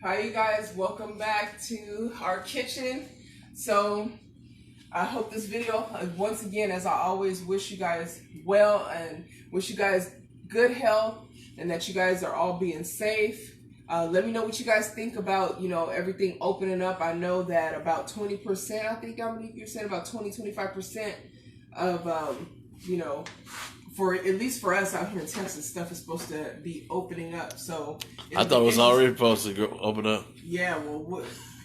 Hi, you guys. Welcome back to our kitchen. So, I hope this video, once again, as I always, wish you guys well and wish you guys good health and that you guys are all being safe. Let me know what you guys think about, everything opening up. I know that about 20%, I think you're saying about 25% of, for at least for us out here in Texas, stuff is supposed to be opening up. So I thought it was already supposed to open up. Yeah, well,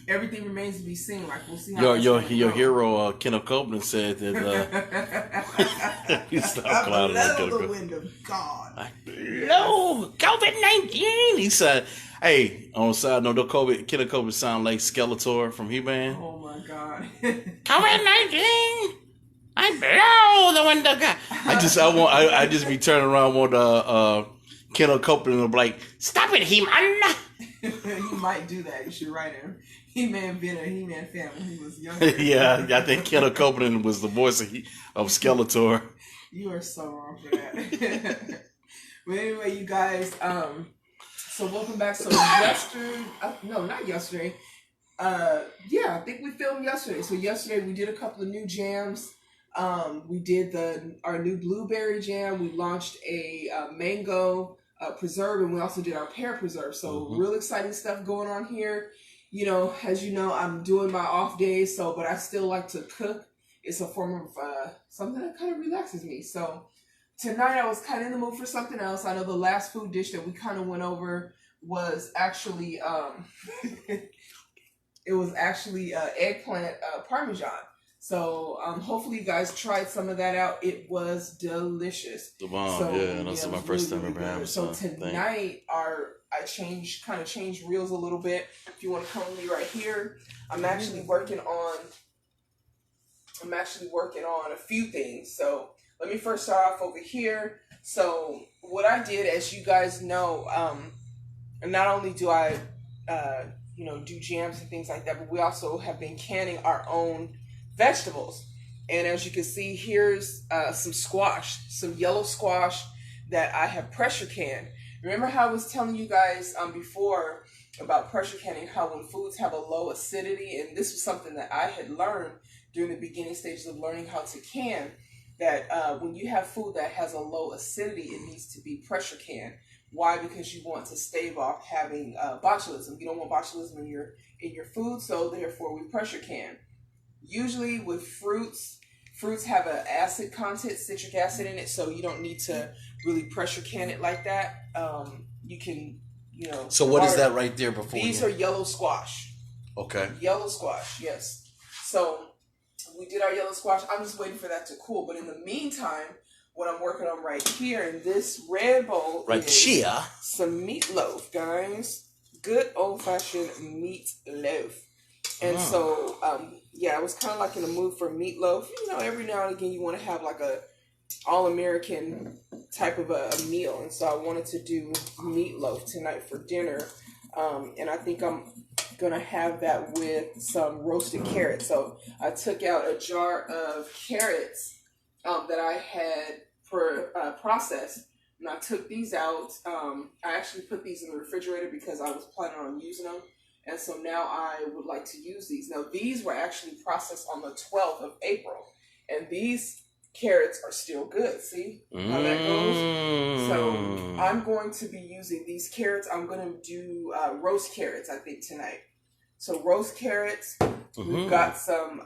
everything remains to be seen. Like we'll see how your hero Kenneth Copeland said that you stop clouding the wind of God. No, COVID-19. He said, "Hey, on the side note, Kenneth Copeland sound like Skeletor from He-Man." Oh my God. COVID-19. I blow the window. I just be turning around with Kenneth Copeland and be like, "Stop it, He-Man." You might do that. You should write him. He-Man been a He-Man fan when he was younger. Yeah, I think Kenneth Copeland was the voice of Skeletor. You are so wrong for that. But anyway, you guys, so welcome back. So yesterday, no, not yesterday. Yeah, I think we filmed yesterday. So yesterday we did a couple of new jams. We did our new blueberry jam. We launched a mango preserve, and we also did our pear preserve. So real exciting stuff going on here. As you know, I'm doing my off days, but I still like to cook. It's a form of something that kind of relaxes me. So tonight I was kind of in the mood for something else. I know the last food dish that we kind of went over was actually it was actually eggplant parmesan. So hopefully you guys tried some of that out. It was delicious. The bomb, yeah, that's my first time ever having. So tonight I changed reels a little bit. If you want to come with me right here, I'm actually working on a few things. So let me first start off over here. So what I did, as you guys know, not only do I do jams and things like that, but we also have been canning our own vegetables. And as you can see, here's some yellow squash that I have pressure canned. Remember how I was telling you guys before about pressure canning, how when foods have a low acidity, and this was something that I had learned during the beginning stages of learning how to can, that when you have food that has a low acidity, it needs to be pressure canned. Why? Because you want to stave off having botulism. You don't want botulism in your food, so therefore we pressure can. Usually with fruits have an acid content, citric acid in it, so you don't need to really pressure can it like that. You can, So what is that right there before? These are yellow squash. Okay. Yellow squash, yes. So we did our yellow squash. I'm just waiting for that to cool. But in the meantime, what I'm working on right here in this red bowl is some meatloaf, guys. Good old-fashioned meatloaf. And so, I was kind of like in the mood for meatloaf. Every now and again you want to have like a all-American type of a meal. And so I wanted to do meatloaf tonight for dinner. And I think I'm going to have that with some roasted carrots. So I took out a jar of carrots that I had processed. And I took these out. I actually put these in the refrigerator because I was planning on using them. And so now I would like to use these. Now, these were actually processed on the 12th of April. And these carrots are still good. See how that goes? So I'm going to be using these carrots. I'm going to do roast carrots, I think, tonight. So roast carrots. We've got some...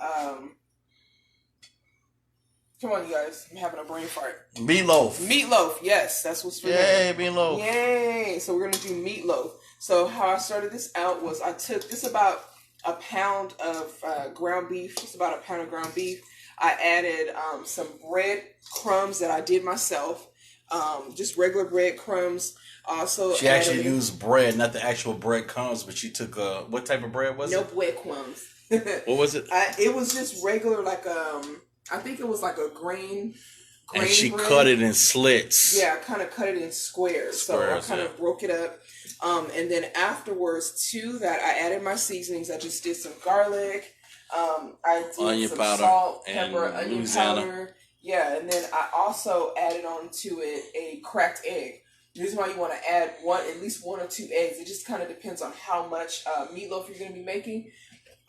come on, you guys. I'm having a brain fart. Meatloaf, yes. That's what's for me. Yay, meatloaf. Yay. So we're going to do meatloaf. So how I started this out was I took this about a pound of ground beef, just about a pound of ground beef. I added some bread crumbs that I did myself, just regular bread crumbs. Also, she actually used bread, not the actual bread crumbs, but she took what type of bread was it? No bread crumbs. What was it? It was just regular, like I think it was like a grain. And she bread. Cut it in slits. Yeah, I kind of cut it in squares. So I kind of broke it up. And then afterwards to that, I added my seasonings. I just did some garlic. I did onion some powder, salt, pepper, onion Louisiana powder. Yeah, and then I also added on to it a cracked egg. The reason why you want to add at least 1 or 2 eggs, it just kind of depends on how much meatloaf you're going to be making.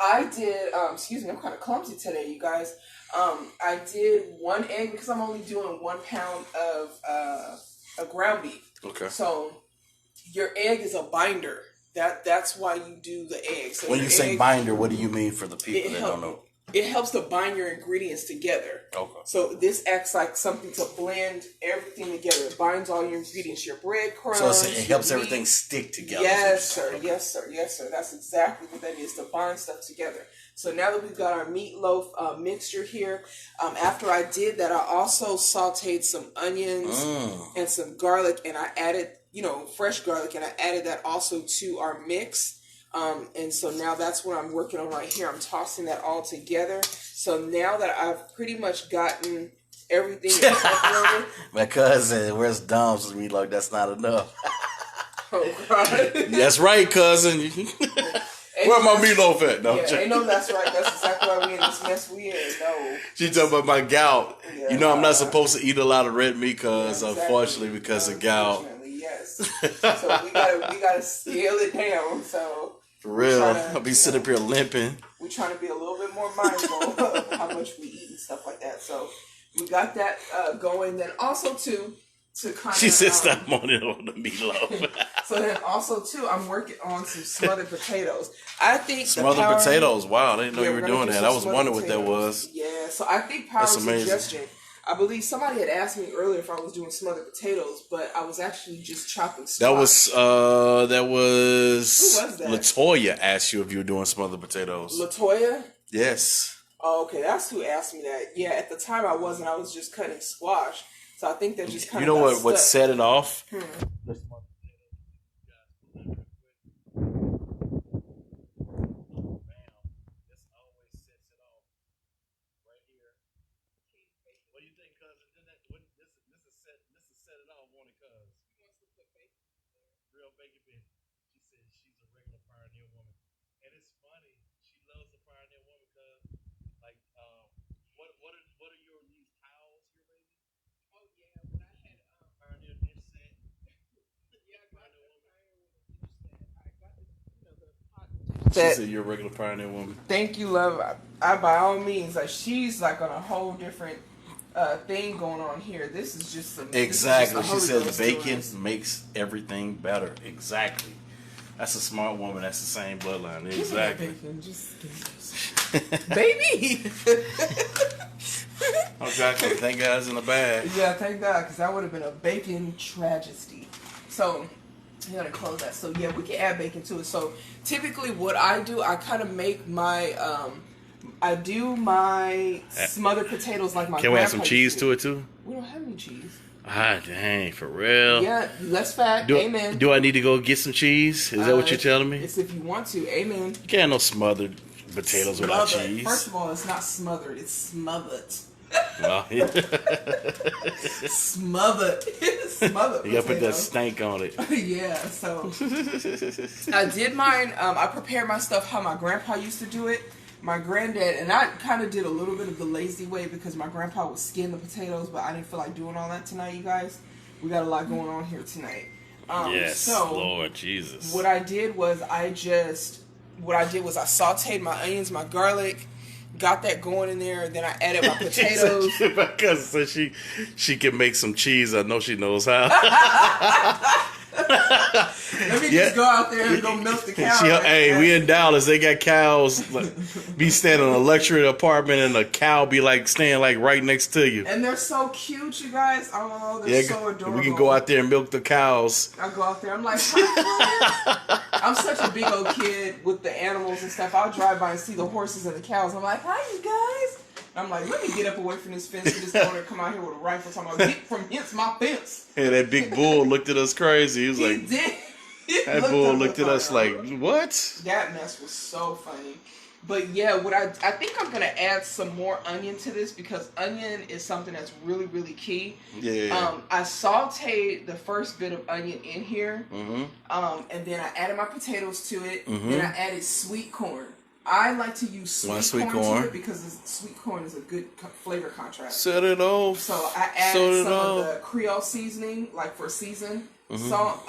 I did, excuse me, I'm kind of clumsy today, you guys. I did 1 egg because I'm only doing 1 pound of ground beef. Okay. So your egg is a binder. That's why you do the egg. So when you say binder, what do you mean for the people that don't know? It helps to bind your ingredients together. Okay. So this acts like something to blend everything together. It binds all your ingredients, your breadcrumbs. So it helps everything stick together. Yes, sir. Okay. Yes, sir. Yes, sir. That's exactly what that is, to bind stuff together. So now that we've got our meatloaf mixture here, after I did that, I also sauteed some onions and some garlic, and I added, fresh garlic, and I added that also to our mix. And so now that's what I'm working on right here. I'm tossing that all together. So now that I've pretty much gotten everything incorporated. My cousin, where's Dom's meatloaf? That's not enough. Oh, God. That's right, cousin. Where my meatloaf at? No, ain't no that's right. That's exactly why we in this mess we in. No. She talking about my gout. Yeah, I'm not supposed to eat a lot of red meat unfortunately, because of gout. Unfortunately, yes. So we gotta scale it down. So for real, I'll be sitting up here limping. We're trying to be a little bit more mindful of how much we eat and stuff like that. So we got that going. Then also to kind of... She said stop moaning on the meatloaf. So then also too, I'm working on some smothered potatoes. I think smothered potatoes. Wow, I didn't know you were doing that. I was wondering what that was. Yeah, so I think power suggestion. I believe somebody had asked me earlier if I was doing smothered potatoes, but I was actually just chopping squash. That was Who was that? Latoya asked you if you were doing smothered potatoes. Latoya? Yes. Oh, okay, that's who asked me that. Yeah, at the time I wasn't. I was just cutting squash. So I think that just kind of what set it off? She said you're a regular pioneer woman. Thank you, love. I by all means, she's like on a whole different thing going on here. This is just some... Exactly. She said the bacon makes everything better. Exactly. That's a smart woman. That's the same bloodline. Exactly. Bacon, just baby. Okay. Thank God it's in the bag. Yeah, thank God, because that would have been a bacon tragedy. So you gotta close that. So yeah, we can add bacon to it. So typically, what I do, I kind of make my I do my smothered potatoes like my... Can we add some cheese to it too? We don't have any cheese. Ah, dang, for real? Yeah, less fat. Amen. Do I need to go get some cheese? Is that what you're telling me? It's if you want to. Amen. You can't have no smothered potatoes without cheese. First of all, it's not smothered. It's smothered. Oh, yeah. Smothered. Smothered. You gotta put that stank on it. Yeah, so I did mine. I prepared my stuff how my grandpa used to do it. My granddad, and I kind of did a little bit of the lazy way because my grandpa would skin the potatoes, but I didn't feel like doing all that tonight, you guys. We got a lot going on here tonight. Yes, so Lord Jesus. What I did was I sauteed my onions, my garlic, got that going in there, and then I added my potatoes. Because so she can make some cheese. I know she knows how. Let me just go out there and go milk the cow. Hey, we in Dallas. They got cows. Be standing in a luxury apartment, and a cow be like staying like right next to you. And they're so cute, you guys. Oh, they're so adorable. We can go out there and milk the cows. I go out there. I'm like, hi. I'm such a big old kid with the animals and stuff. I'll drive by and see the horses and the cows. I'm like, hi, you guys. I'm like, let me get up away from this fence and this owner come out here with a rifle talking about, get from hence my fence. And that big bull looked at us crazy. He was like, he did. That bull looked at us like, what? That mess was so funny. But yeah, I think I'm gonna add some more onion to this because onion is something that's really, really key. Yeah. I sauteed the first bit of onion in here, and then I added my potatoes to it. Then I added sweet corn. I like to use sweet corn to it because sweet corn is a good flavor contrast. Set it off. So I added some of the Creole seasoning, like for season. salt,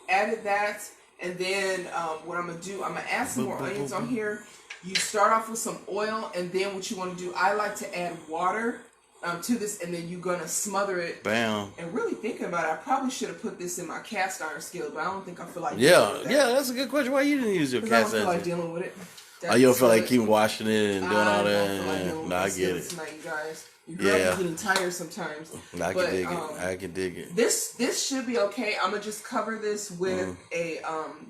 added that, and then what I'm gonna do, I'm gonna add some more onions on here. You start off with some oil, and then what you want to do, I like to add water to this, and then you're gonna smother it. Bam. And really thinking about it, I probably should have put this in my cast iron skillet, but I don't think I feel like that's a good question. Why you didn't use your cast iron? I don't feel like dealing with it. You don't feel like keep washing it and doing all that? I get it. Tonight, you guys. You're getting tired sometimes. I can dig it. I can dig it. This should be okay. I'm gonna just cover this with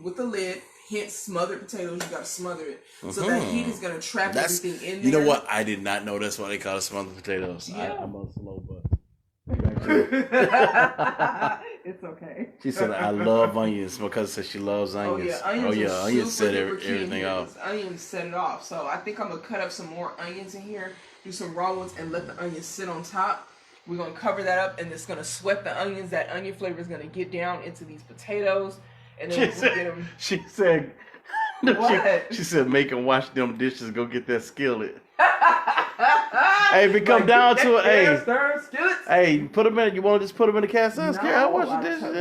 with the lid. Hence, smothered potatoes. You gotta smother it so that heat is gonna trap everything in there. You know what? I did not know that's why they call it smothered potatoes. Yeah. I'm on slow, but it's okay. She said I love onions because she loves onions. Onions set everything off. Onions set it off. So I think I'm gonna cut up some more onions in here. Do some raw ones and let the onions sit on top. We're gonna cover that up and it's gonna sweat the onions. That onion flavor is gonna get down into these potatoes. And then we'll get them. She said, what? She said, make them wash them dishes. Go get that skillet. Hey, if it come down to it, hey, put them in. You want to just put them in the cast iron skillet? I wash the dishes.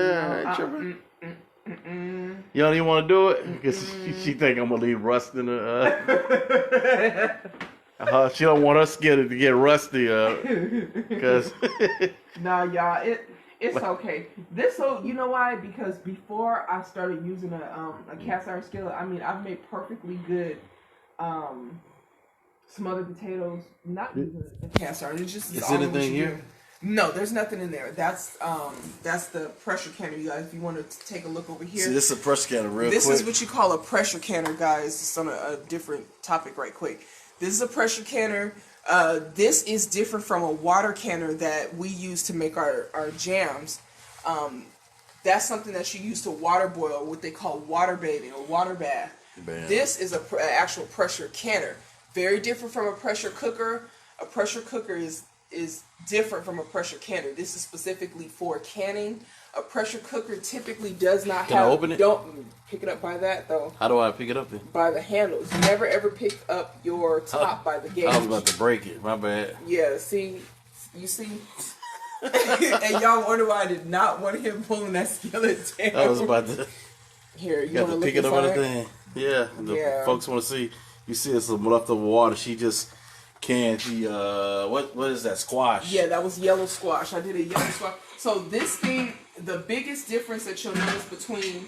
You don't even want to do it because she think I'm gonna leave rust in the. She don't want her skillet to get rusty. Because. Nah, y'all, it's okay. You know why? Because before I started using a cast iron skillet, I mean, I've made perfectly good smothered potatoes. Not using a cast iron. It's just. Is anything here? No, there's nothing in there. That's the pressure canner, you guys. If you want to take a look over here. See, this is a pressure canner, real quick. This is what you call a pressure canner, guys. It's on a different topic, right quick. This is a pressure canner. This is different from a water canner that we use to make our jams. That's something that you use to water boil, what they call water bathing or water bath. Bam. This is an actual pressure canner. Very different from a pressure cooker. A pressure cooker is different from a pressure canner. This is specifically for canning. A pressure cooker typically does not Can I open it? Don't pick it up by that though. How do I pick it up then? By the handles. You never ever pick up your top by the gauge. I was about to break it. My bad. Yeah, see? You see? And y'all wonder why I did not want him pulling that skillet down. I was about to. Here, you want to pick it up on the thing. Yeah, the folks want to see. You see, it's some leftover water. She just canned the what is that, squash? Yeah, that was yellow squash. I did a yellow squash. So this thing, the biggest difference that you'll notice between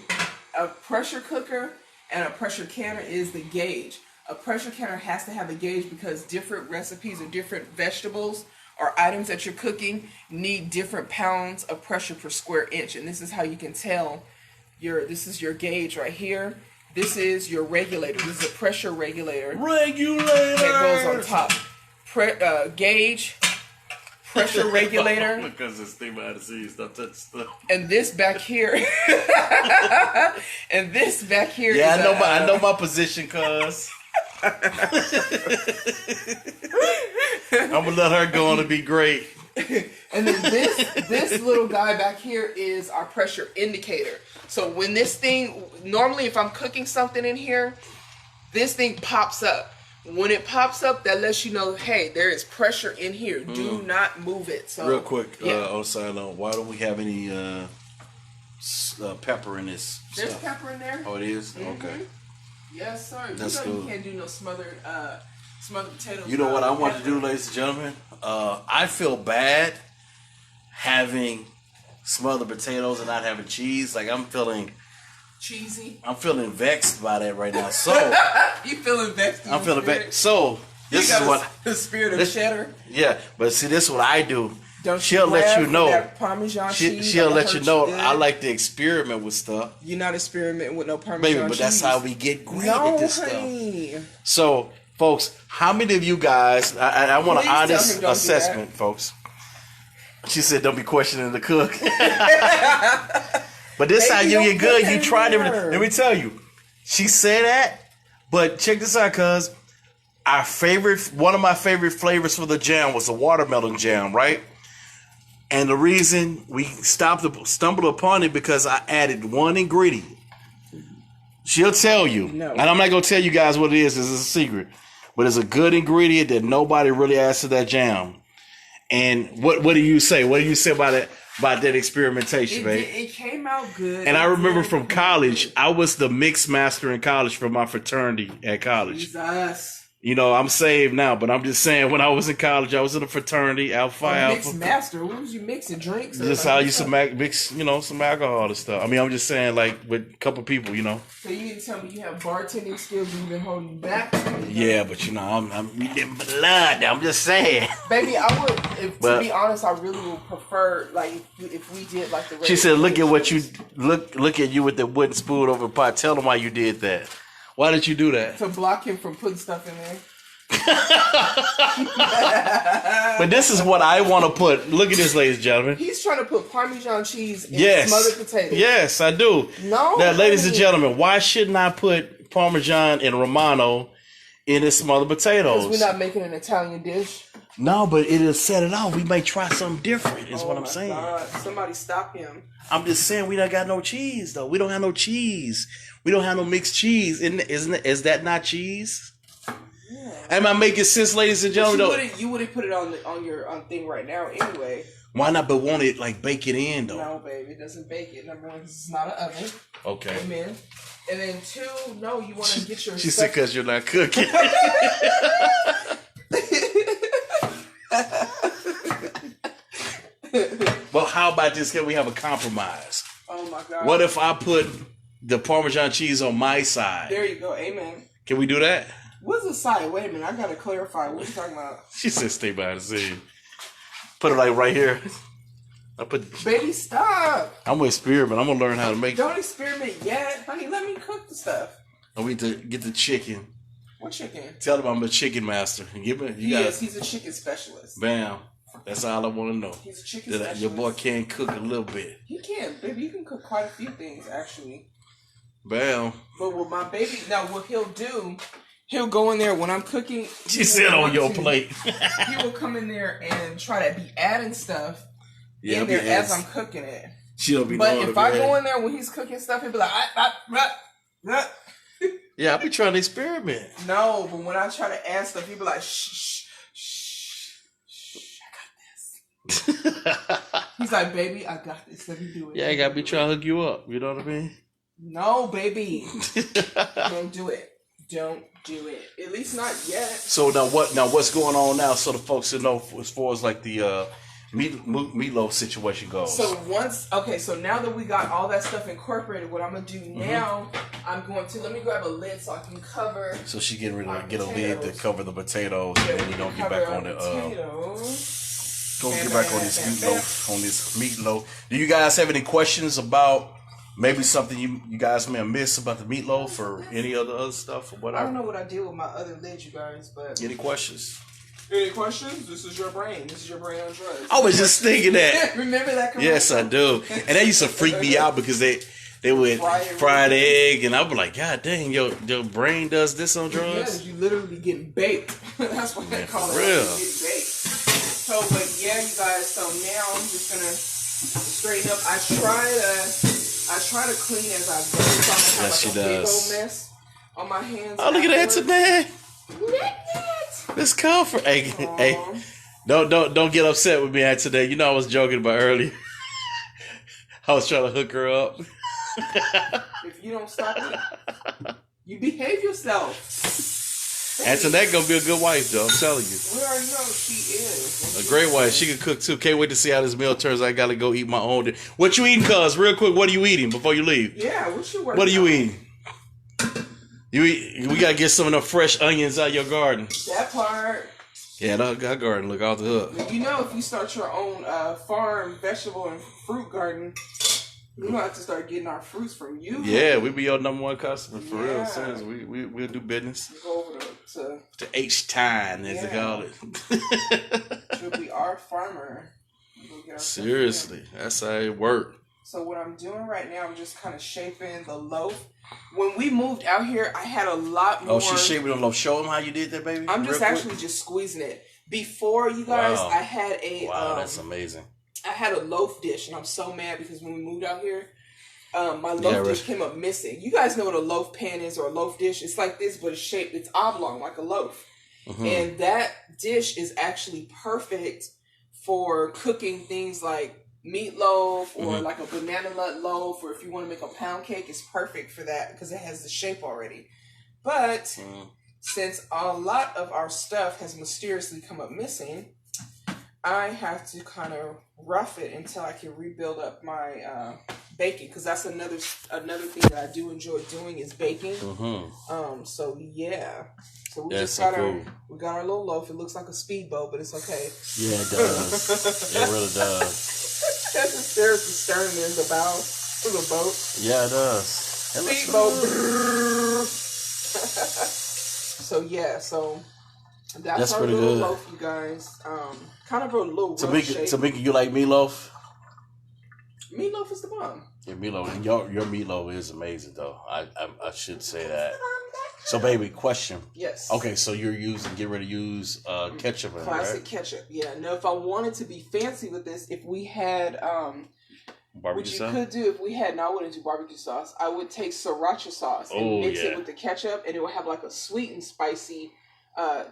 a pressure cooker and a pressure canner is the gauge. A pressure canner has to have a gauge because different recipes or different vegetables or items that you're cooking need different pounds of pressure per square inch. And this is how you can tell this is your gauge right here. This is your regulator. This is a pressure regulator. That goes on top. Gauge, pressure regulator. Because this thing behind the scenes, stop touching stuff. And this back here. And this back here. Yeah, I know my position, cuz. I'm gonna let her go on to be great. And then this little guy back here is our pressure indicator. So when this thing, normally if I'm cooking something in here, this thing pops up. When it pops up, that lets you know, hey, there is pressure in here. Do not move it. So real quick, on side note, why don't we have any pepper in this? There's pepper in there. Oh, it is? Mm-hmm. Okay. Yes, sir. That's cool. You can't do no smothered potatoes. You know what I want to do, ladies and gentlemen? I feel bad having smothered potatoes and not having cheese. Like I'm feeling cheesy. I'm feeling vexed by that right now. So you feeling vexed? I'm feeling vexed. So this is what the spirit of cheddar. Yeah, but see, this is what I do. She'll let you know. Parmesan cheese. She'll let you know. I like to experiment with stuff. You're not experimenting with no Parmesan cheese. Baby, but that's how we get great at this stuff. So, folks, how many of you guys? I want an honest assessment, folks. She said, "Don't be questioning the cook." But this how you get good. You tried everything. Let me tell you. She said that, but check this out, cuz one of my favorite flavors for the jam was the watermelon jam, right? And the reason we stumbled upon it because I added one ingredient. She'll tell you, and I'm not gonna tell you guys what it is. This is a secret, but it's a good ingredient that nobody really adds to that jam. And what do you say? What do you say about it? about that experimentation, man. It came out good. And I remember from college, I was the mix master in college for my fraternity at college. Jesus. You know, I'm saved now, but I'm just saying, when I was in college, I was in a fraternity, Alpha Alpha. Mix master? What was you mixing? Drinks? Just how I used to mix, you know, some alcohol and stuff. I mean, I'm just saying, like, with a couple people, you know. So you need to tell me you have bartending skills and you've been holding back? Yeah, but you know, I'm eating blood. I'm just saying. Baby, I would, to be honest, I really would prefer, like, if we did, like, the... She said, look at what you, look at you with the wooden spoon over the pot. Tell them why you did that. Why did you do that? To block him from putting stuff in there. But this is what I want to put. Look at this, ladies and gentlemen. He's trying to put Parmesan cheese in smothered potatoes. Yes, I do. No. Now, ladies and gentlemen, why shouldn't I put Parmesan and Romano in his smothered potatoes? Because we're not making an Italian dish. No, but it'll set it off. We may try something different, is what I'm saying. God. Somebody stop him. I'm just saying, we don't got no cheese, though. We don't have no cheese. We don't have no mixed cheese. Is that not cheese? Yeah. Am I making sense, ladies and gentlemen? You wouldn't put it on your thing right now anyway. Why not? But won't it like bake it in though? No, baby, it doesn't bake it. Number one, it's not an oven. Okay. Amen. And then two, no, you want to get your. She said because you're not cooking. Well, how about this? Can we have a compromise? Oh my God. What if I put the Parmesan cheese on my side? There you go. Amen. Can we do that? What's the side? Wait a minute. I got to clarify. What are you talking about? She said stay behind the scene. Put it like right here. Baby, stop. I'm gonna experiment. I'm gonna learn how to make. Don't experiment yet, honey. Let me cook the stuff. I need to get the chicken. What chicken? Tell him I'm a chicken master. Yes, he's a chicken specialist. Bam. That's all I want to know. He's a chicken specialist. Your boy can cook a little bit. He can, baby. He can cook quite a few things, actually. Bam. But with my baby, now what he'll do, he'll go in there when I'm cooking. She said on your plate. He will come in there and try to be adding stuff in there as I'm cooking it. She'll be. But if I go in there when he's cooking stuff, he'll be like, yeah, I'll be trying to experiment. No, but when I try to add stuff, he'll be like, shh, I got this. He's like, baby, I got this. Let me do it. Yeah, I gotta be trying to hook you up. You know what I mean? No, baby. Don't do it. Don't do it. At least not yet. So what's going on now so the folks to know as far as like the meatloaf situation goes? So so now that we got all that stuff incorporated, what I'm gonna do now, I'm going to, let me grab a lid so I can cover. So she getting ready to get a lid to cover the potatoes, and then you don't get back on the don't get back on this meatloaf. Do you guys have any questions about maybe something you guys may have missed about the meatloaf or any other stuff or whatever? I don't know what I did with my other lid, you guys, but any questions? Any questions? This is your brain. This is your brain on drugs. I was just thinking that. Remember that commercial? Yes, I do. And that used to freak me out because they would fried egg, and I'd be like, God dang, your brain does this on drugs? Yeah, you literally be getting baked. That's what they call it. Real. Getting baked. So, but yeah, you guys. So now I'm just gonna straighten up. I try to clean as I go. So I don't have like a big old mess on my hands. Oh, look at that today. Look at that. This comfort. Hey, don't get upset with me today. You know I was joking about earlier. I was trying to hook her up. If you don't stop it, you behave yourself. Antoinette gonna be a good wife, though. I'm telling you. We already know she is. A great wife. She can cook too. Can't wait to see how this meal turns. I gotta go eat my own. What you eating, cuz? Real quick, what are you eating before you leave? Yeah, what are you eating? We gotta get some of the fresh onions out of your garden. That part. Yeah, that garden look off the hook. You know, if you start your own farm, vegetable, and fruit garden, we're gonna have to start getting our fruits from you. Yeah, we be your number one customer for real. Seriously, we'll do business. We go over to H-Time, as they call it. She'll be our farmer. Seriously, that's how it works. So what I'm doing right now, I'm just kind of shaping the loaf. When we moved out here, I had a lot more. Oh, she's shaping the loaf. Show them how you did that, baby. I'm just actually just squeezing it. Before, you guys, I had a... Wow, that's amazing. I had a loaf dish, and I'm so mad because when we moved out here, my loaf dish came up missing. You guys know what a loaf pan is or a loaf dish? It's like this, but it's oblong, like a loaf. Mm-hmm. And that dish is actually perfect for cooking things like meatloaf or like a banana nut loaf, or if you want to make a pound cake, it's perfect for that because it has the shape already. But since a lot of our stuff has mysteriously come up missing, I have to kind of rough it until I can rebuild up my baking, because that's another thing that I do enjoy doing is baking. So yeah. So we just got we got our little loaf. It looks like a speedboat, but it's okay. Yeah, it does. It really does. There's the stern and the bow of the boat. Yeah, it does. Speedboat. So yeah, so that's our little good loaf, you guys. Kind of a little rough shape. Tamika, you like meatloaf? Meatloaf is the bomb. Yeah, meatloaf. Your meatloaf is amazing, though. I should say that. So, baby, question. Yes. Okay, so you're getting ready to use ketchup in it, right? Classic ketchup. Yeah. Now, if I wanted to be fancy with this, if we had barbecue sauce? Could do if we had, no, I wouldn't do barbecue sauce. I would take sriracha sauce and mix it with the ketchup, and it would have like a sweet and spicy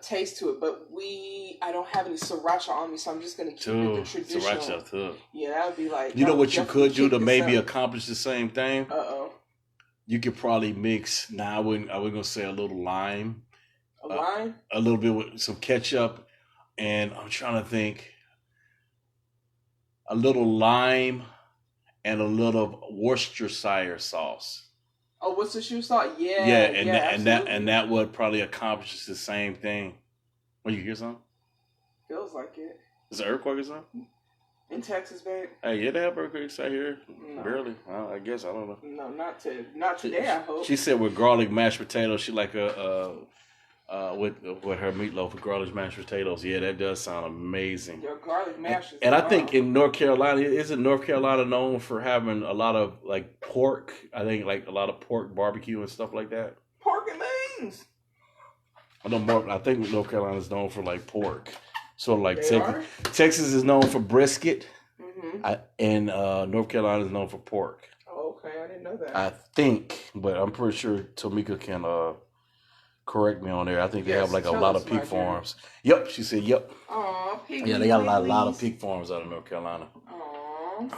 taste to it. But I don't have any sriracha on me, so I'm just gonna keep it the traditional. Sriracha too. Yeah, that would be like. You know what you could do to maybe accomplish the same thing? You could probably mix. I wouldn't gonna say a little lime. A lime. A little bit with some ketchup, and I'm trying to think. A little lime and a little Worcestershire sauce. Oh, Worcestershire sauce? Yeah. Yeah, and that would probably accomplish the same thing. When you hear something? Feels like it. Is it earthquake or something? In Texas, babe? Hey, yeah, they have earthquakes out here. No. Barely. Well, I guess, I don't know. No, not today, I hope. She said with garlic mashed potatoes, she like with her meatloaf with garlic mashed potatoes. Yeah, that does sound amazing. Your garlic mashed. And I think in North Carolina, isn't North Carolina known for having a lot of like pork? I think like a lot of pork barbecue and stuff like that. Pork and beans. I think North Carolina is known for like pork. So like Texas is known for brisket, and North Carolina is known for pork. Oh, okay, I didn't know that. I think, but I'm pretty sure Tamika can correct me on there. I think they have like a lot of pig farms. Yep, she said yep. Aw, pig. Yeah, they got a lot of pig farms out of North Carolina. Aw.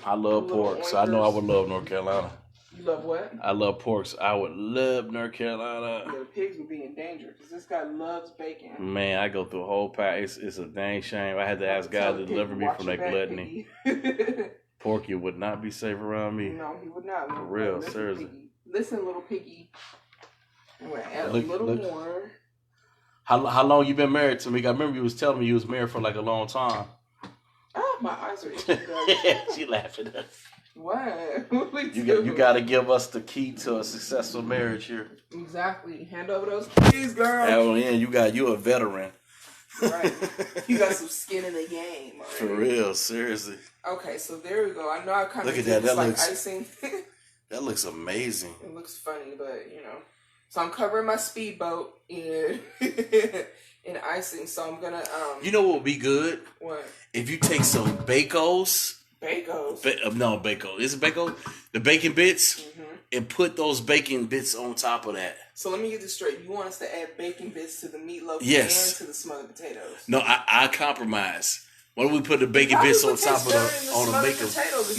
I love pork, so I know I would love North Carolina. You love what? I love pork, so I would love North Carolina. Yeah, the pigs would be in danger because this guy loves bacon. Man, I go through a whole pack. It's a dang shame. I had to ask God to deliver me from that gluttony. Porky would not be safe around me. No, he would not. For real, seriously. Listen, little piggy. I'm going to add a little more. How long you been married to me? I remember you was telling me you was married for like a long time. Oh, my eyes are itching. She laughing at us. What? You got to give us the key to a successful marriage here. Exactly. Hand over those keys, girl. Oh, yeah, you a veteran. Right. You got some skin in the game. Already. For real, seriously. Okay, so there we go. I know I kind of look at that. That like looks icing. That looks amazing. It looks funny, but you know. So I'm covering my speedboat in in icing. So I'm gonna You know what would be good? What? If you take some Bacos. No, Bacon. Is it Bacon? The bacon bits, and put those bacon bits on top of that. So let me get this straight. You want us to add bacon bits to the meatloaf and to the smothered potatoes? No, I compromise. Why don't we put the bacon bits on top of the bacon?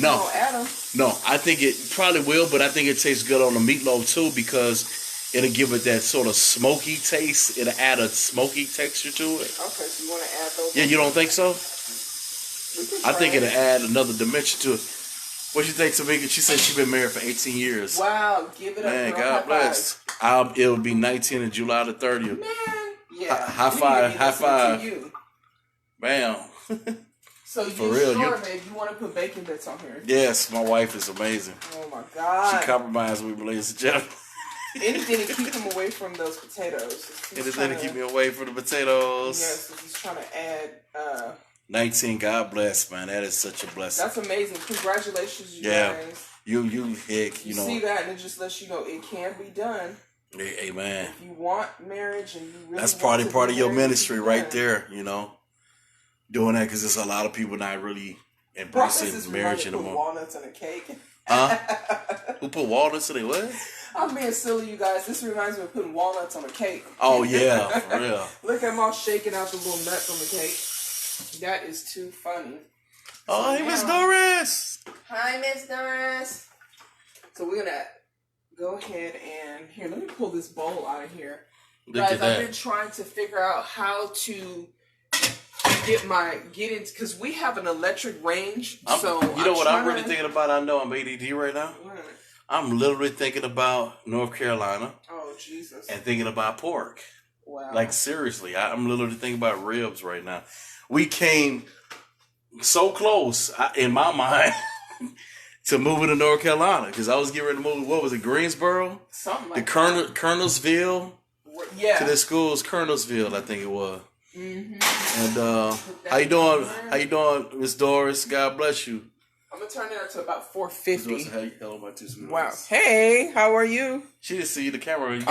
No, I think it probably will, but I think it tastes good on the meatloaf too because it'll give it that sort of smoky taste. It'll add a smoky texture to it. Okay, so you want to add those? Yeah, you don't think so? I think it'll add another dimension to it. What you think, Tamika? She said she's been married for 18 years. Wow, give it up. Man, God bless. It'll be 19 in July the 30th. Man, yeah. High five. Bam. So you sure, babe, you want to put bacon bits on here? Yes, my wife is amazing. Oh my God. She compromised with me, ladies and gentlemen. Anything to keep them away from those potatoes. Anything to keep me away from the potatoes. Yes, he's trying to add 19, God bless, man. That is such a blessing. That's amazing. Congratulations, you guys. You heck, you know. See that, and it just lets you know it can be done. Amen. If you want marriage and you really that's part of your ministry right there, you know. Doing that because there's a lot of people not really embracing marriage anymore. Put walnuts in a cake. Huh? Who put walnuts in it? What? I'm being silly, you guys. This reminds me of putting walnuts on a cake. Oh, yeah, for real. Look at them all shaking out the little nuts on the cake. That is too funny. Oh, hey, Miss Doris. Hi, Miss Doris. So we're gonna go ahead and here. Let me pull this bowl out of here, guys. I've been trying to figure out how to get into because we have an electric range. So you know what I'm really thinking about? I know I'm ADD right now. What? I'm literally thinking about North Carolina. Oh Jesus! And thinking about pork. Wow. Like seriously, I'm literally thinking about ribs right now. We came so close in my mind to moving to North Carolina because I was getting ready to move. What was it, Greensboro? Something like Colonelsville. Yeah. To the school's Colonelsville, I think it was. Mm-hmm. And how you doing? How you doing, Miss Doris? God bless you. I'm gonna turn it up to about 450. Hello, my two sweet wow. Hey, how are you? She didn't see the camera. She's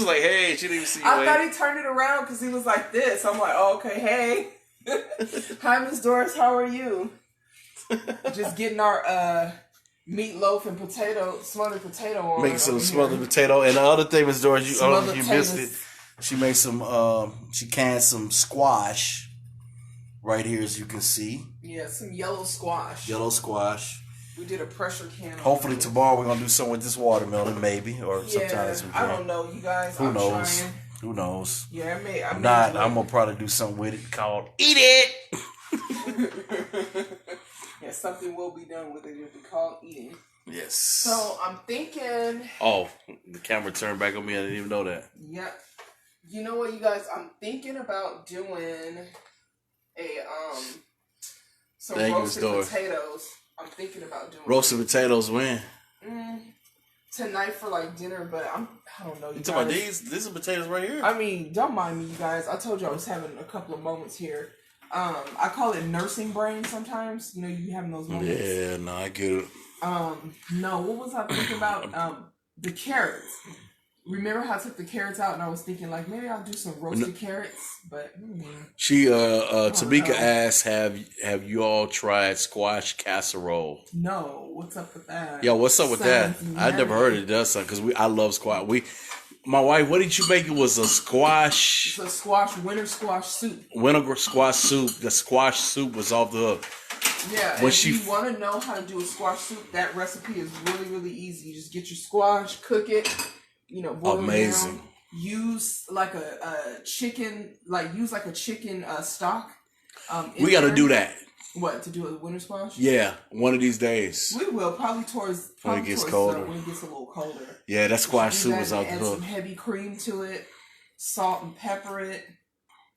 like, hey. She didn't even see you. I thought he turned it around because he was like this. I'm like, oh, okay, hey. Hi, Miss Doris. How are you? Just getting our meatloaf and smothered potato on. Make some smothered potato. And the other thing, Miss Doris, you missed it. She made she canned some squash. Right here, as you can see. Yeah, some yellow squash. Yellow squash. We did a pressure can. Hopefully tomorrow we're going to do something with this watermelon, maybe. Or sometimes we can. I don't know, you guys. Who knows? Trying. Who knows? Yeah, I'm going to probably do something with it called Eat It! Yeah, something will be done with it. It'll be called eating. Yes. So, I'm thinking... Oh, the camera turned back on me. I didn't even know that. Yep. You know what, you guys? I'm thinking about doing... some roasted potatoes. I'm thinking about doing roasted potatoes when? Tonight for like dinner, but I don't know. You talking about these are potatoes right here? I mean, don't mind me, you guys. I told you I was having a couple of moments here. I call it nursing brain sometimes. You know, you having those moments. Yeah, no, I get it. No, what was I thinking about? The carrots. Remember how I took the carrots out and I was thinking like maybe I'll do some roasted carrots, but Tamika asked, have you all tried squash casserole? No, what's up with that? Yeah, what's up with that? I never heard it does something because I love squash. My wife, what did you make? It was a squash. It's a winter squash soup. Winter squash soup. The squash soup was off the hook. Yeah, if you want to know how to do a squash soup, that recipe is really, really easy. You just get your squash, cook it. Boil amazing. It down. Use like a chicken, stock. We got to do that. What, to do a winter squash? Yeah, one of these days. We will when it gets colder. When it gets a little colder. Yeah, that squash soup was out the hook. Add some heavy cream to it, salt and pepper it.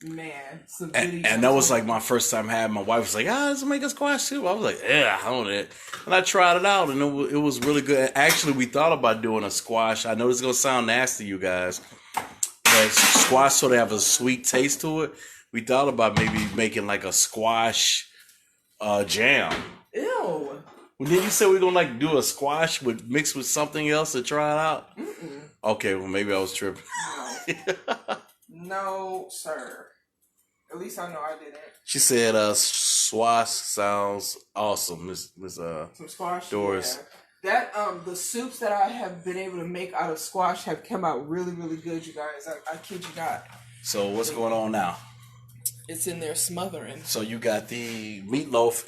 Man, and that was like my first time having. My wife was like, let's make a squash soup. I was like, yeah, I want it. And I tried it out, and it was really good. Actually, we thought about doing a squash. I know this is going to sound nasty, you guys, but squash sort of have a sweet taste to it. We thought about maybe making like a squash jam. Ew. Well, then you said we are going to do a squash mixed with something else to try it out? Mm-mm. Okay, well, maybe I was tripping. No, sir. At least I know I didn't. She said, "Squash sounds awesome." Miss some squash. Doris. Yeah. That the soups that I have been able to make out of squash have come out really, really good, you guys. I kid you not. So what's going on now? It's in there smothering. So you got the meatloaf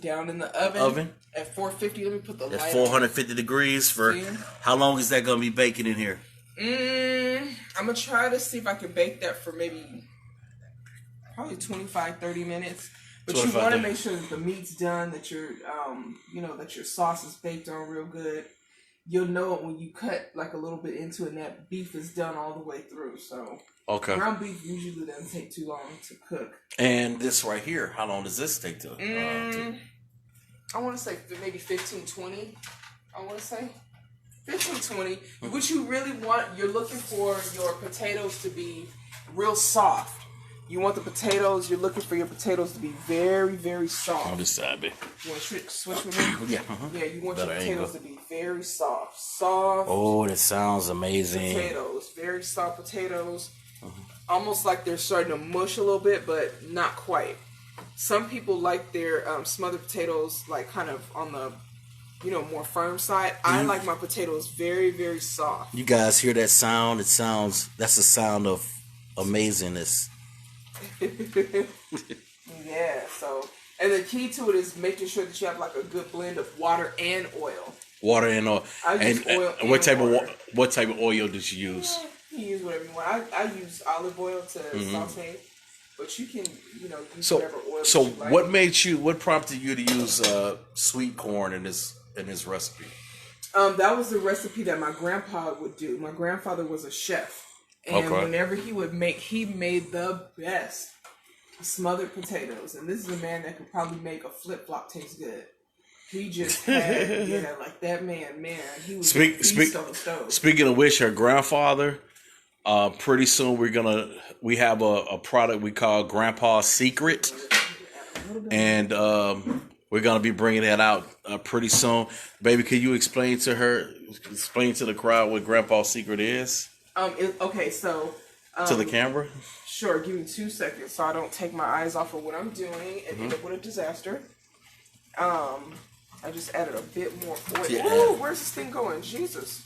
down in the oven at 450. Let me put the light at 450 degrees for how long is that gonna be baking in here? I'm gonna try to see if I can bake that for maybe probably 25-30 minutes. But you want to make sure that the meat's done, that your that your sauce is baked on real good. You'll know it when you cut like a little bit into it and that beef is done all the way through. So ground beef usually doesn't take too long to cook. And this right here, how long does this take to? I want to say maybe 15-20. I want to say 15-20. What you really want, you're looking for your potatoes to be real soft. You want the potatoes, you're looking for your potatoes to be very, very soft. On this side, babe. You want to switch with me? Yeah. Yeah, you want your potatoes to be very soft. Soft. Oh, that sounds amazing. Potatoes. Very soft potatoes. Almost like they're starting to mush a little bit, but not quite. Some people like their smothered potatoes like kind of on the more firm side. I like my potatoes very, very soft. You guys hear that sound? That's the sound of amazingness. Yeah. So, and the key to it is making sure that you have like a good blend of water and oil. Water and oil. I use oil and what type water. what type of oil did you use? You use whatever you want. I use olive oil to saute, but you can use whatever oil. So that you like. what prompted you to use sweet corn in this recipe? That was the recipe that my grandpa would do. My grandfather was a chef, and whenever he would make, he made the best smothered potatoes. And this is a man that could probably make a flip flop taste good. He just had, like that man, he was a beast on the stove. Speaking of which, her grandfather, pretty soon we have a product we call Grandpa's Secret, and we're gonna be bringing that out pretty soon. Baby, can you explain to the crowd what Grandpa's Secret is? Okay, so to the camera. Sure, give me 2 seconds so I don't take my eyes off of what I'm doing and end up with a disaster. I just added a bit more oil. Yeah. Ooh, where's this thing going? Jesus.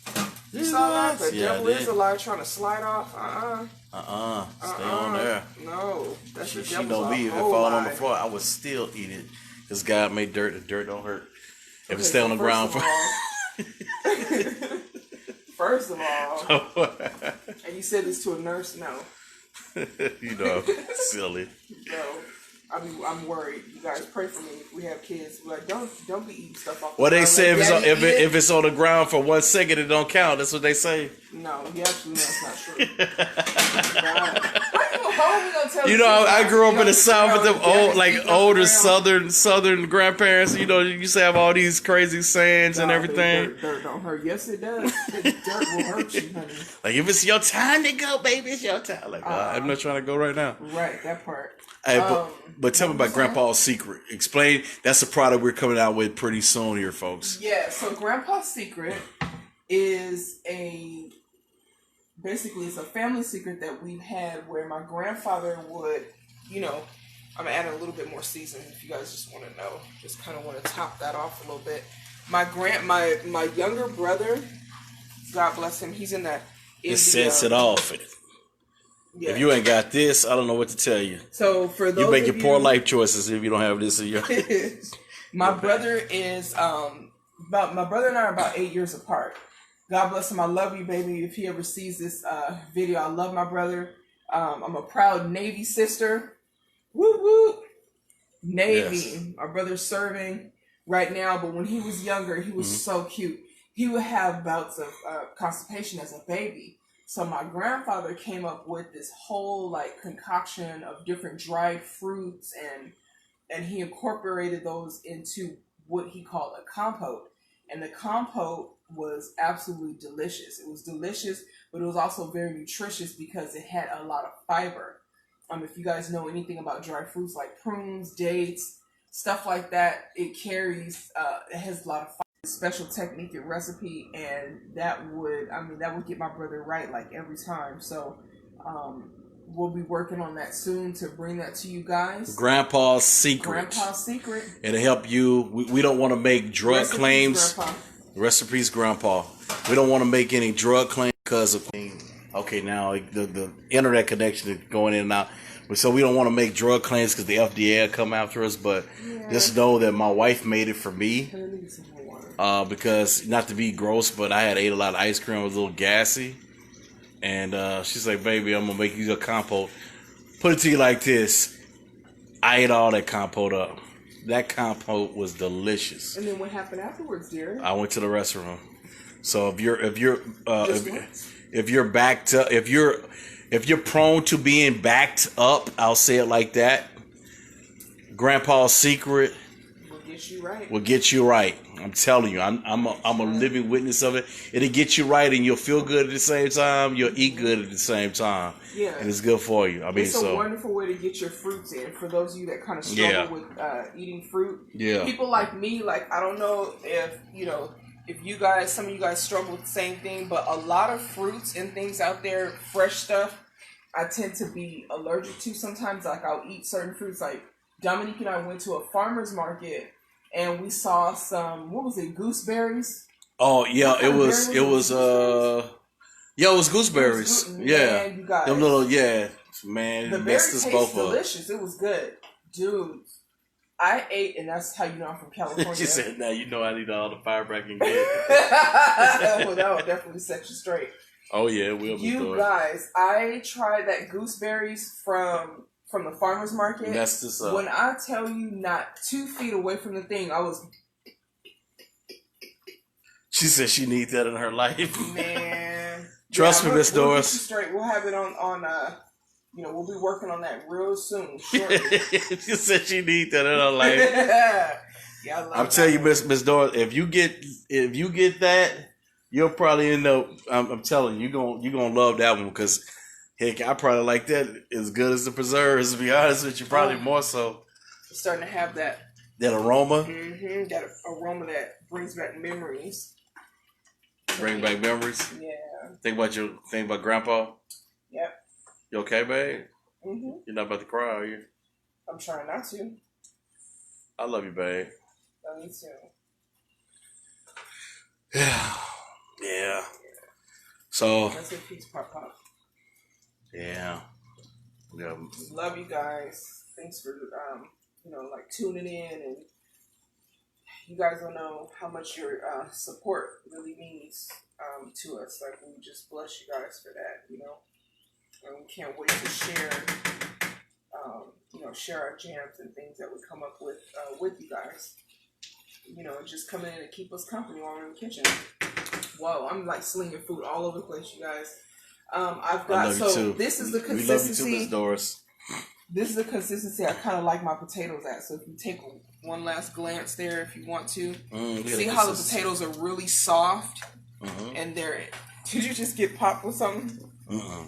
You saw that? The devil is a lie trying to slide off. Stay on there. No. That's the She devil's know me. If it fall on the floor, I would still eat it. Because God made dirt. The dirt don't hurt. If it stay on the ground for... First of all, and you said this to a nurse? No. Silly. No. I'm worried. You guys pray for me. If we have kids, like don't be eating stuff off. Well, they say if it's on the ground for 1 second, it don't count. That's what they say. No, you actually know it's not true. I grew up in the South with them older Southern grandparents. You used to have all these crazy sayings and everything. Dirt don't hurt. Yes, it does. Dirt will hurt you, honey. Like if it's your time to go, baby, it's your time. Like I'm not trying to go right now. Right, that part. Hey, but tell me about Grandpa's Secret. Explain. That's a product we're coming out with pretty soon here, folks. Yeah. So Grandpa's Secret is basically it's a family secret that we've had where my grandfather would, I'm adding a little bit more seasoning if you guys just want to know. Just kind of want to top that off a little bit. My younger brother, God bless him, he's in that. It sets it off. Yeah. If you ain't got this, I don't know what to tell you. So for those you make your poor life choices if you don't have this in your. My brother is my brother and I are about 8 years apart. God bless him. I love you, baby. If he ever sees this video, I love my brother. I'm a proud Navy sister. Woo woo. Navy. Yes. Our brother's serving right now, but when he was younger, he was so cute. He would have bouts of constipation as a baby. So my grandfather came up with this whole concoction of different dried fruits and he incorporated those into what he called a compote. And the compote was absolutely delicious. It was delicious, but it was also very nutritious because it had a lot of fiber. If you guys know anything about dried fruits like prunes, dates, stuff like that, it has a lot of fiber. Special technique and recipe, and that would get my brother right every time. So we'll be working on that soon to bring that to you guys. Grandpa's Secret. It'll help you. We don't want to make drug claims. Recipes, Grandpa. We don't want to make any drug claims because of now the internet connection is going in and out. So we don't want to make drug claims because the FDA will come after us. But just know that my wife made it for me. Because not to be gross, but I had ate a lot of ice cream. I was a little gassy, and she's like, "Baby, I'm gonna make you a compote. Put it to you like this: I ate all that compote up. That compote was delicious." And then what happened afterwards, dear? I went to the restroom. So if you're prone to being backed up, I'll say it like that. Grandpa's Secret will get you right. I'm telling you, I'm a living witness of it. It'll get you right, and you'll feel good at the same time. You'll eat good at the same time. Yeah, and it's good for you. It's a wonderful way to get your fruits in. For those of you that kind of struggle with eating fruit, people like me, I don't know if some of you guys struggle with the same thing, but a lot of fruits and things out there, fresh stuff, I tend to be allergic to. Sometimes, I'll eat certain fruits. Dominique and I went to a farmer's market. And we saw some, gooseberries? Oh, yeah, it was gooseberries. Man, you guys. Them little, man, the berry tastes delicious. It was good. Dude, I ate, and that's how you know I'm from California. She said, "Now you know I need all the fiber I can get." Well, that will definitely set you straight. Oh yeah, it will. You guys, I tried that gooseberries from the farmer's market. That's this up. When I tell you, not 2 feet away from the thing, I was. She said she needs that in her life. Man, trust me, Miss we'll Doris. Get you straight. We'll have it on. We'll be working on that real soon. Shortly. She said she needs that in her life. Yeah, I'm telling you, Miss Doris, if you get that, you'll probably end up. I'm telling you, you're gonna love that one because, heck, I probably like that as good as the preserves. To be honest with you, probably more so. It's starting to have that aroma. Mm-hmm. That aroma that brings back memories. Bring back memories. Yeah. Think about Grandpa. Yep. You okay, babe? Mm-hmm. You're not about to cry, are you? I'm trying not to. I love you, babe. Love you too. Yeah. So. That's a piece, Pop. Yeah. Love you guys. Thanks for tuning in, and you guys don't know how much your support really means to us. Like, we just bless you guys for that, and we can't wait to share our jams and things that we come up with you guys. And just come in and keep us company while we're in the kitchen. Whoa, I'm like slinging food all over the place, you guys. I've got this is the consistency. We love you too, Miss Doris. This is the consistency I kind of like my potatoes at. So if you take one last glance there, if you want to, see how the potatoes are really soft, and they're. Did you just get popped with something?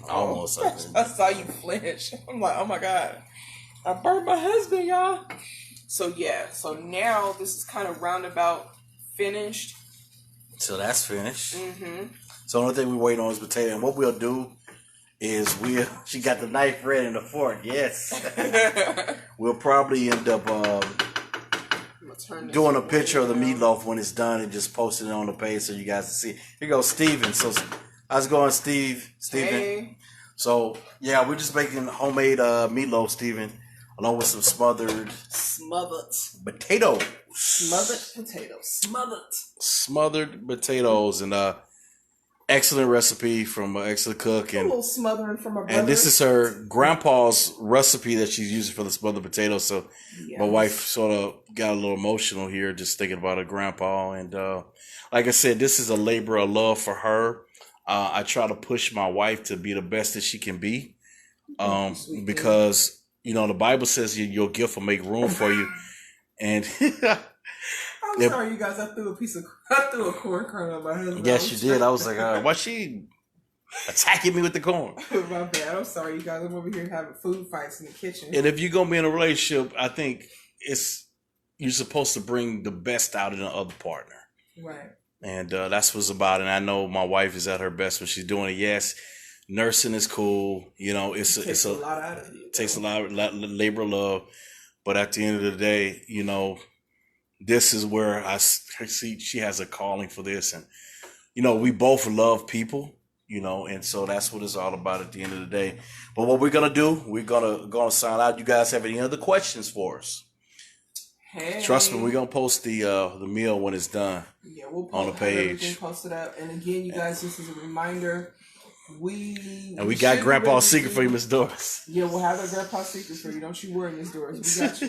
Almost. I saw you flinch. I'm like, oh my god, I burned my husband, y'all. So yeah, so now this is kind of roundabout finished. So that's finished. So the only thing we're waiting on is potato, and what we'll do is she got the knife ready and the fork. Yes. We'll probably end up doing a picture of the meatloaf when it's done and just posting it on the page so you guys can see. Here goes Steven. So how's it going, Steven? Hey. So yeah, we're just making homemade meatloaf, Steven, along with some smothered potatoes. Smothered potatoes, and excellent recipe from an excellent cook, and a little smothering from my brother. And this is her grandpa's recipe that she's using for the smothered potatoes. So my wife sort of got a little emotional here just thinking about her grandpa. And like I said, this is a labor of love for her. I try to push my wife to be the best that she can be, because the Bible says your gift will make room for you. And I'm sorry, you guys. I threw a corn kernel on my husband. Yes, you did. I was like, why she attacking me with the corn? My bad. I'm sorry, you guys. I'm over here having food fights in the kitchen. And if you're gonna be in a relationship, I think you're supposed to bring the best out in the other partner. Right. And that's what's about it. And I know my wife is at her best when she's doing it. Yes, nursing is cool. It's a lot out of you. Takes a lot of labor of love. But at the end of the day, this is where I see she has a calling for this. And, we both love people, and so that's what it's all about at the end of the day. But what we're going to do, we're going to sign out. You guys have any other questions for us? Hey. Trust me, we're going to post the meal when it's done. Yeah, we'll post on the page. Everything posted up. And again, you guys, this is a reminder. We got Grandpa's secret for you, Miss Doris. Yeah, we'll have a Grandpa's secret for you. Don't you worry, Miss Doris. We got you.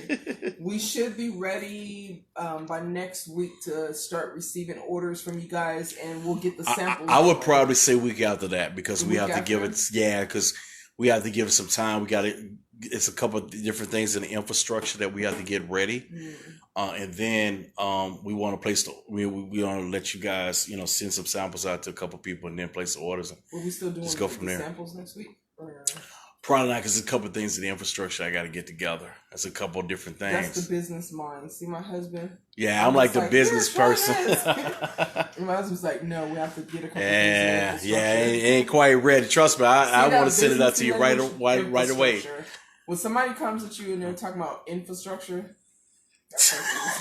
We should be ready by next week to start receiving orders from you guys, and we'll get the samples. I would probably say week after that because we have to give it. Yeah, because we have to give it some time. It's a couple of different things in the infrastructure that we have to get ready. And then we want to place we want to let you guys send some samples out to a couple of people and then place the orders. Will we still doing just go from there. Samples next week? Or? Probably not, because there's a couple of things in the infrastructure I got to get together. That's a couple of different things. That's the business mind. See, my husband. Yeah, I'm like the business person. My husband's like, no, we have to get a couple things. Yeah, it ain't quite ready. Trust me, I want to send it out to you right away. When somebody comes at you and they're talking about infrastructure,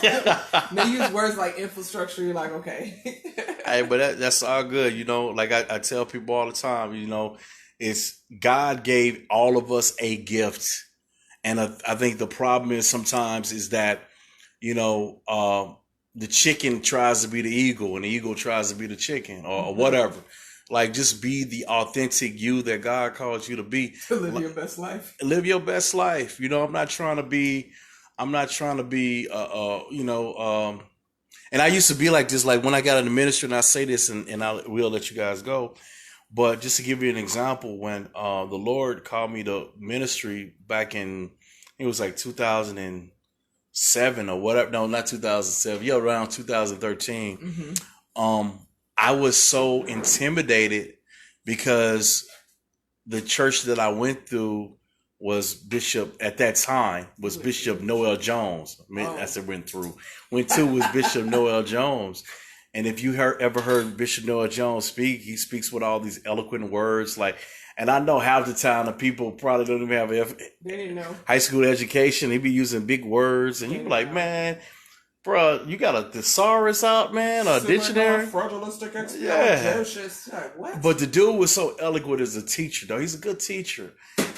they use words like infrastructure. You're like, okay. Hey, but that's all good. Like I tell people all the time, it's God gave all of us a gift, And I think the problem is sometimes is that, the chicken tries to be the eagle and the eagle tries to be the chicken or whatever. Like, just be the authentic you that God calls you to be. To live your best life. Live your best life. I'm not trying to be, and I used to be like this, like when I got in the ministry, and I say this and I will let you guys go. But just to give you an example, when the Lord called me to ministry back in, it was like 2007 or whatever. No, not 2007. Yeah, around 2013. I was so intimidated because the church that I went through was Bishop Noel Jones. I said went to was Bishop Noel Jones. And if you ever heard Bishop Noel Jones speak, he speaks with all these eloquent words. And I know half the time the people probably don't even have they didn't know high school education. He be using big words, and you be like, man, bro, you got a thesaurus out, man, a dictionary. Yeah. What? But the dude was so eloquent as a teacher, though. He's a good teacher.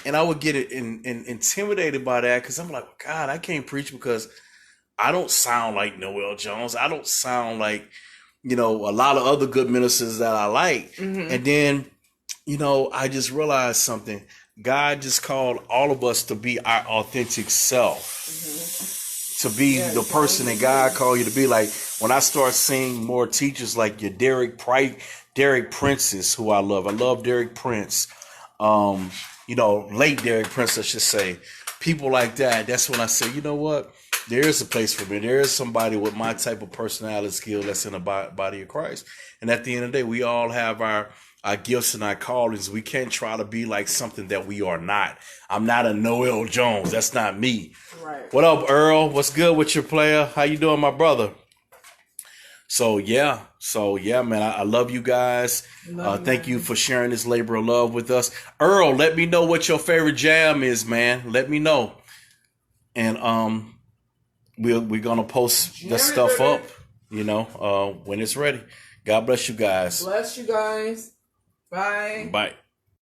And I would get intimidated by that because I'm like, God, I can't preach because I don't sound like Noel Jones. I don't sound like, a lot of other good ministers that I like. And then, I just realized something. God just called all of us to be our authentic self. To be the person that God called you to be. Like, when I start seeing more teachers like your Derek Prince's, who I love. I love Derek Prince. Late Derek Prince, I should say. People like that. That's when I say, you know what? There is a place for me. There is somebody with my type of personality skill that's in the body of Christ. And at the end of the day, we all have our gifts and our callings. We can't try to be like something that we are not. I'm not a Noel Jones. That's not me. Right. What up, Earl? What's good with your player? How you doing, my brother? So yeah, man, I love you guys. Thank you for sharing this labor of love with us. Earl, let me know what your favorite jam is, man. Let me know. And we're gonna post the stuff up, when it's ready. God bless you guys. Bless you guys. Bye. Bye.